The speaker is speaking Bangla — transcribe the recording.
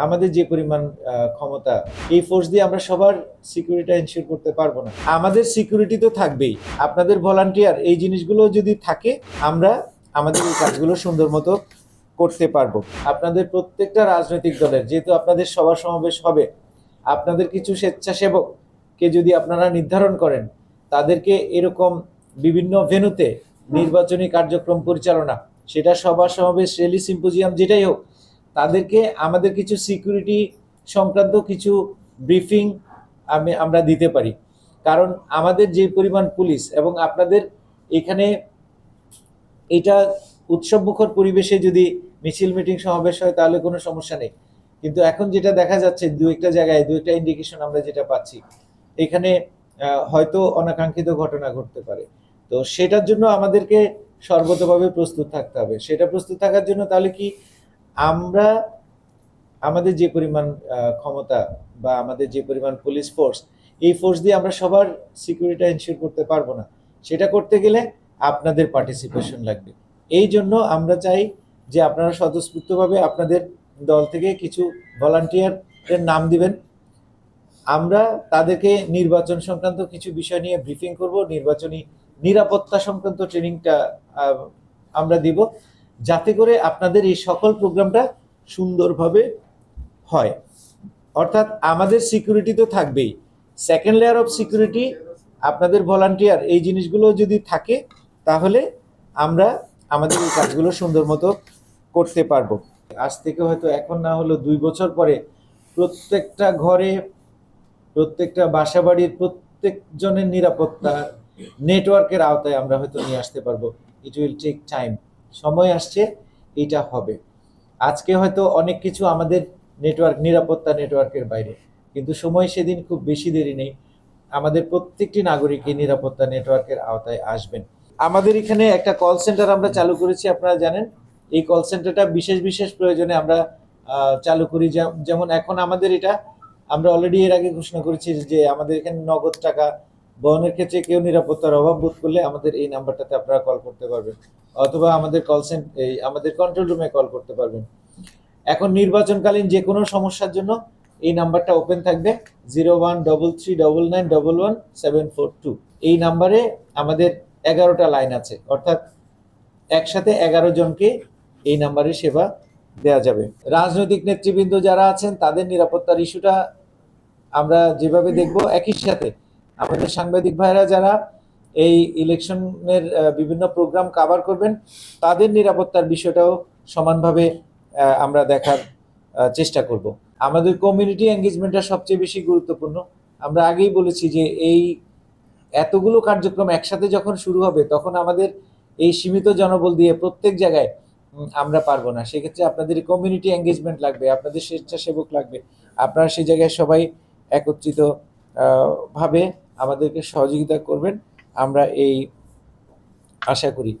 আমাদের যে পরিমাণ ক্ষমতা, এই ফোর্স দিয়ে আমরা সবার সিকিউরিটি এনশিওর করতে পারবো না। আমাদের সিকিউরিটি তো থাকবেই, আপনাদের ভলান্টিয়ার এই জিনিসগুলো যদি থাকে, আমরা আমাদের এই কাজগুলো সুন্দর মতো করতে পারবো। আপনাদের প্রত্যেকটা রাজনৈতিক দলের, যেহেতু আপনাদের সভা সমাবেশ হবে, আপনাদের কিছু স্বেচ্ছাসেবককে যদি আপনারা নির্ধারণ করেন, তাদেরকে এরকম বিভিন্ন ভেন্যুতে নির্বাচনী কার্যক্রম পরিচালনা, সেটা সভা সমাবেশ, র্যালি, সিম্পোজিয়াম, যেটাই হোক, তাদেরকে আমাদের কিছু সিকিউরিটি সংক্রান্ত কিছু ব্রিফিং আমরা দিতে পারি। কারণ আমাদের যে পরিমাণ পুলিশ, এবং আপনাদের এখানে এটা উৎসবমুখর পরিবেশে যদি মিছিল মিটিং সমাবেশ হয় তাহলে কোনো সমস্যা নেই। কিন্তু এখন যেটা দেখা যাচ্ছে, দু একটা জায়গায় দু একটা ইন্ডিকেশন আমরা যেটা পাচ্ছি, এখানে হয়তো অনাকাঙ্ক্ষিত ঘটনা ঘটতে পারে। তো সেটার জন্য আমাদেরকে সর্বতভাবে প্রস্তুত থাকতে হবে। সেটা প্রস্তুত থাকার জন্য তাহলে কি, আমরা আমাদের যে পরিমাণ ক্ষমতা বা আমাদের যে পরিমাণ পুলিশ ফোর্স, এই ফোর্স দিয়ে আমরা সবার সিকিউরিটি এনশিওর করতে পারবো না। সেটা করতে গেলে আপনাদের পার্টিসিপেশন লাগবে। এই জন্য আমরা চাই যে আপনারা স্বতঃস্ফূর্তভাবে আপনাদের দল থেকে কিছু ভলান্টিয়ারের নাম দিবেন। আমরা তাদেরকে নির্বাচন সংক্রান্ত কিছু বিষয় নিয়ে ব্রিফিং করব, নির্বাচনী নিরাপত্তা সংক্রান্ত ট্রেনিংটা আমরা দিব, যাতে করে আপনাদের এই সকল প্রোগ্রামটা সুন্দরভাবে হয়। অর্থাৎ আমাদের সিকিউরিটি তো থাকবেই, সেকেন্ড লেয়ার অফ সিকিউরিটি আপনাদের ভলান্টিয়ার এই জিনিসগুলো যদি থাকে, তাহলে আমরা আমাদের এই কাজগুলো সুন্দর মতো করতে পারবো। আজ থেকে হয়তো এখন না হলো 2 বছর পরে প্রত্যেকটা ঘরে, প্রত্যেকটা বাসা বাড়ির প্রত্যেকজনের নিরাপত্তা নেটওয়ার্কের আওতায় আমরা হয়তো নিয়ে আসতে পারবো। ইট উইল টেক টাইম, সময় আসছে, এটা হবে। আজকে হয়তো অনেক কিছু আমাদের নিরাপত্তা নেটওয়ার্কের বাইরে, কিন্তু সময় সেদিন খুব বেশি দেরি নেই, আমাদের প্রত্যেকটি নাগরিকই নিরাপত্তা নেটওয়ার্কের আওতায় আসবেন। আমাদের এখানে একটা কল সেন্টার আমরা চালু করেছি, আপনারা জানেন। এই কল সেন্টারটা বিশেষ বিশেষ প্রয়োজনে আমরা চালু করি। যেমন এখন আমাদের এটা, আমরা অলরেডি এর আগে ঘোষণা করেছি যে আমাদের এখানে নগদ টাকা বহনের ক্ষেত্রে কেউ নিরাপত্তার অভাব বোধ করলে আমাদের এই নাম্বারটাতে আপনারা কল করতে পারবেন, অথবা আমাদের আমাদের কন্ট্রোল রুমে কল করতে পারবেন। এখন নির্বাচনকালীন যে কোনো সমস্যার জন্য এই নাম্বারটা ওপেন থাকবে, 013399111742। এই নাম্বারে আমাদের 11টা লাইন আছে, অর্থাৎ একসাথে 11 জনকে এই নাম্বারে সেবা দেওয়া যাবে। রাজনৈতিক নেতৃবৃন্দ যারা আছেন, তাদের নিরাপত্তার ইস্যুটা আমরা যেভাবে দেখব, একই সাথে আমাদের সাংবাদিক ভাইরা যারা এই ইলেকশনের বিভিন্ন প্রোগ্রাম কভার করবেন, তাদের নিরাপত্তার বিষয়টাও সমানভাবে আমরা দেখার চেষ্টা করব। আমাদের কমিউনিটি এঙ্গেজমেন্টটা সবচেয়ে বেশি গুরুত্বপূর্ণ। আমরা আগেই বলেছি যে এই এতগুলো কার্যক্রম একসাথে যখন শুরু হবে, তখন আমাদের এই সীমিত জনবল দিয়ে প্রত্যেক জায়গায় আমরা পারবো না। সেক্ষেত্রে আপনাদের কমিউনিটি এঙ্গেজমেন্ট লাগবে, আপনাদের স্বেচ্ছাসেবক লাগবে। আপনারা সেই জায়গায় সবাই একত্রিত ভাবে আমাদেরকে সহযোগিতা করবেন, আমরা এই আশা করি।